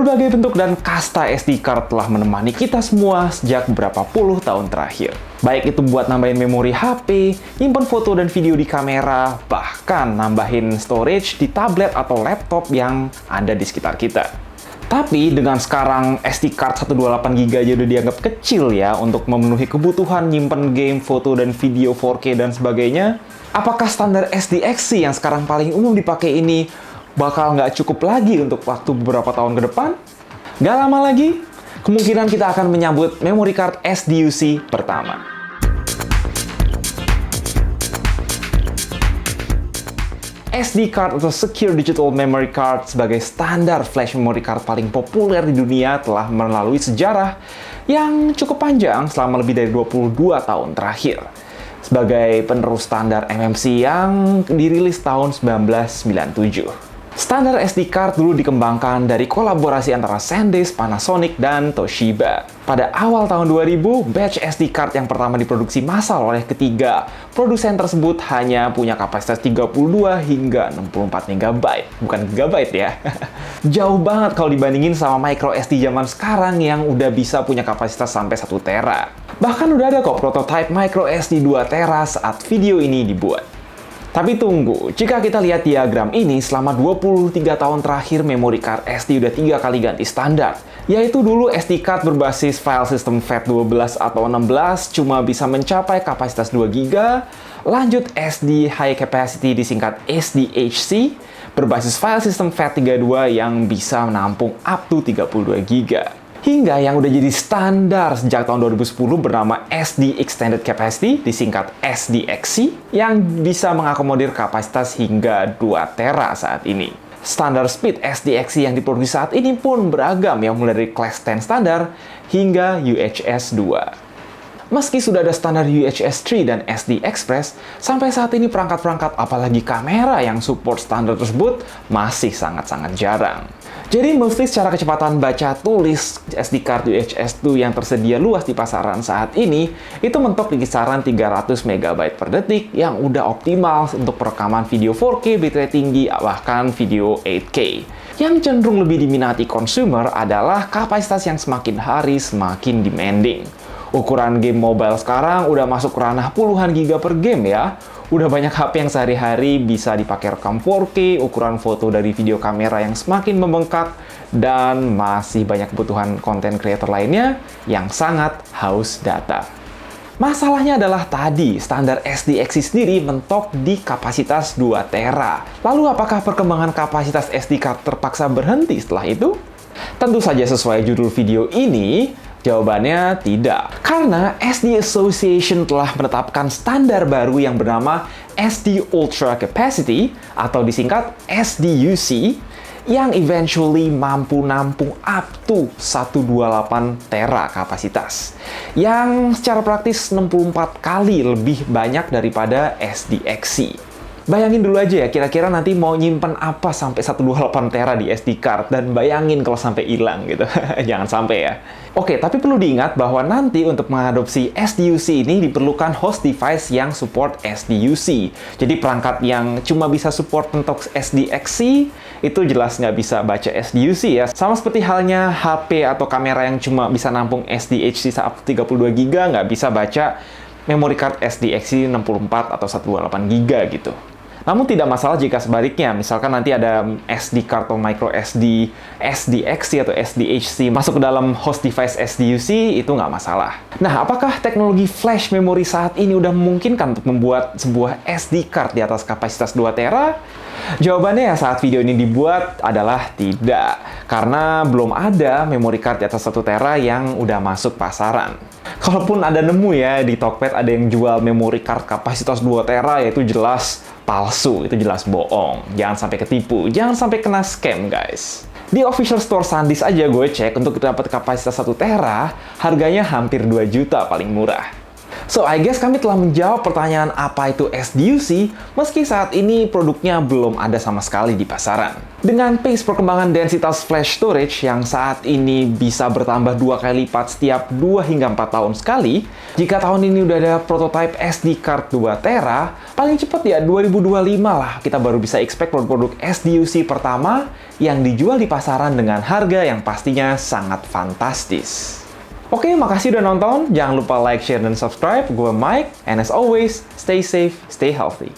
Berbagai bentuk dan kasta SD card telah menemani kita semua sejak beberapa puluh tahun terakhir. Baik itu buat nambahin memori HP, nyimpen foto dan video di kamera, bahkan nambahin storage di tablet atau laptop yang ada di sekitar kita. Tapi dengan sekarang SD card 128GB aja udah dianggap kecil ya untuk memenuhi kebutuhan nyimpen game, foto, dan video 4K dan sebagainya, apakah standar SDXC yang sekarang paling umum dipakai ini bakal nggak cukup lagi untuk waktu beberapa tahun ke depan? Nggak lama lagi, kemungkinan kita akan menyambut memory card SDUC pertama. SD card atau Secure Digital Memory Card sebagai standar flash memory card paling populer di dunia telah melalui sejarah yang cukup panjang selama lebih dari 22 tahun terakhir. Sebagai penerus standar MMC yang dirilis tahun 1997. Standar SD card dulu dikembangkan dari kolaborasi antara SanDisk, Panasonic, dan Toshiba. Pada awal tahun 2000, batch SD card yang pertama diproduksi massal oleh ketiga produsen tersebut hanya punya kapasitas 32 hingga 64 MB. Bukan gigabyte ya. Jauh banget kalau dibandingin sama micro SD zaman sekarang yang udah bisa punya kapasitas sampai 1 tera. Bahkan udah ada kok prototype micro SD 2 tera saat video ini dibuat. Tapi tunggu, jika kita lihat diagram ini, selama 23 tahun terakhir memory card SD udah 3 kali ganti standar. Yaitu dulu SD card berbasis file system FAT12 atau 16 cuma bisa mencapai kapasitas 2GB, lanjut SD High Capacity disingkat SDHC, berbasis file system FAT32 yang bisa menampung up to 32GB. Hingga yang udah jadi standar sejak tahun 2010 bernama SD Extended Capacity, disingkat SDXC, yang bisa mengakomodir kapasitas hingga 2 tera saat ini. Standar speed SDXC yang diproduksi saat ini pun beragam, yang mulai dari Class 10 standar hingga UHS 2. Meski sudah ada standar UHS 3 dan SD Express, sampai saat ini perangkat-perangkat apalagi kamera yang support standar tersebut masih sangat-sangat jarang. Jadi mostly secara kecepatan baca tulis SD card UHS 2 yang tersedia luas di pasaran saat ini itu mentok di kisaran 300 MB per detik yang udah optimal untuk perekaman video 4K bitrate tinggi bahkan video 8K. Yang cenderung lebih diminati consumer adalah kapasitas yang semakin hari semakin demanding. Ukuran game mobile sekarang udah masuk ranah puluhan giga per game ya. Udah banyak HP yang sehari-hari bisa dipakai rekam 4K, ukuran foto dari video kamera yang semakin membengkak, dan masih banyak kebutuhan konten creator lainnya yang sangat haus data. Masalahnya adalah tadi, standar SDXC sendiri mentok di kapasitas 2 tera. Lalu apakah perkembangan kapasitas SD card terpaksa berhenti setelah itu? Tentu saja sesuai judul video ini, jawabannya tidak. Karena SD Association telah menetapkan standar baru yang bernama SD Ultra Capacity atau disingkat SDUC yang eventually mampu nampung up to 128 tera kapasitas. Yang secara praktis 64 kali lebih banyak daripada SDXC. Bayangin dulu aja ya, kira-kira nanti mau nyimpen apa sampai 128 tera di SD card, dan bayangin kalau sampai hilang gitu. Jangan sampai ya. Oke, tapi perlu diingat bahwa nanti untuk mengadopsi SDUC ini diperlukan host device yang support SDUC. Jadi perangkat yang cuma bisa support untuk SDXC, itu jelas nggak bisa baca SDUC ya. Sama seperti halnya HP atau kamera yang cuma bisa nampung SDHC sampai 32GB, nggak bisa baca memory card SDXC 64 atau 128GB gitu. Namun tidak masalah jika sebaliknya, misalkan nanti ada SD card atau micro SD, SDXC atau SDHC masuk ke dalam host device SDUC, itu nggak masalah. Nah, apakah teknologi flash memory saat ini udah memungkinkan untuk membuat sebuah SD card di atas kapasitas 2 tera? Jawabannya ya saat video ini dibuat adalah tidak, karena belum ada memory card di atas 1 tera yang udah masuk pasaran. Kalaupun ada nemu ya di Tokped ada yang jual memory card kapasitas 2 tera, yaitu jelas palsu, itu jelas bohong. Jangan sampai ketipu, jangan sampai kena scam guys. Di official store SanDisk aja gue cek untuk dapat kapasitas 1 tera, harganya hampir 2 juta paling murah. So, I guess kami telah menjawab pertanyaan apa itu SDUC, meski saat ini produknya belum ada sama sekali di pasaran. Dengan pace perkembangan densitas flash storage yang saat ini bisa bertambah 2 kali lipat setiap 2 hingga 4 tahun sekali, jika tahun ini udah ada prototype SD card 2 tera, paling cepat ya 2025 lah kita baru bisa expect produk-produk SDUC pertama yang dijual di pasaran dengan harga yang pastinya sangat fantastis. Oke, makasih udah nonton. Jangan lupa like, share, dan subscribe. Gue Mike, and as always, stay safe, stay healthy.